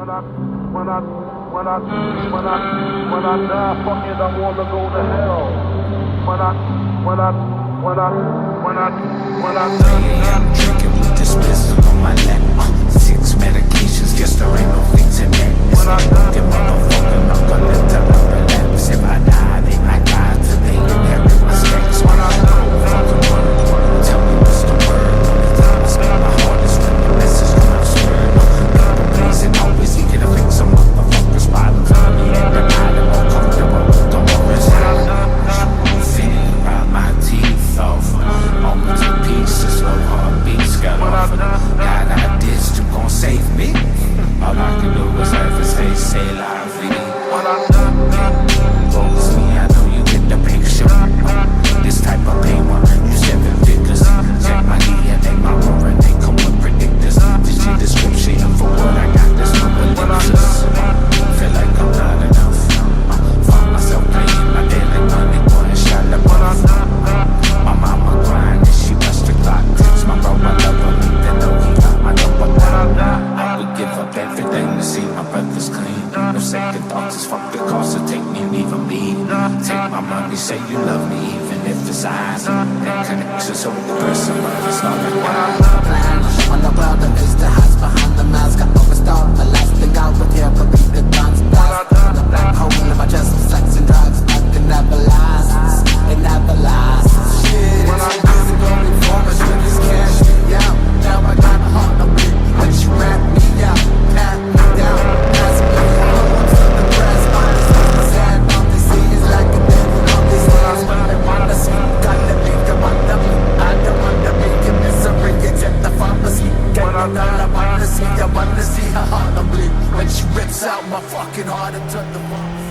when I die, fuck it, I wanna go to hell. When I die, I'm drinking with this pistol on my lap. 6 medications, guess there ain't no fixing that. It's like fucking motherfucker, I'm gonna tell them relax. If I die, they might die till they inherit my stacks. When I go, fucking word, tell me what's the word. Only time I speak my heart is when the message come out slurred. People pleasing, always eager to fix some motherfuckers. By the time you end the night, I'm more comfortable with the worries. Feel around my teeth off. Only 2 pieces, no heartbeats got off. God, I did, you gon' save me. All I can do is have to say la vie. Focus me, I know you get the picture. This type of pain will earn you 7 figures. Check my DNA, my aura, they come with predictors. This your description for what I got, there's no ellipsis. Feel like I'm not enough. Find myself playing my daily money, going shot the buff. My mama crying and she must have clock. Text my bro, my lover, even though he got my number down. I would give up everything to see my brothers clean. No second thoughts, it's fuck the cost to take me and even me. Take my money, say you love me, even if it's eyes. That connection so the person mother started dying. When the world is the house behind the mask, I overstalled the last thing I would hear would be the guns blast. The black hole in my chest, sex and drugs, but it never lasts. It never lasts. Shit, I'm going forward with this cash me out. Now I got a heart to beat when she wrapped me out, pat me down, pass me out. I'm so depressed, honestly, my sad all they see is like a devil. All these things, but I wanna see, gotta be the one to me. I don't wanna be in misery, except the pharmacy. Get all I wanna see her heart to bleed when she rips out my fucking heart into the walls.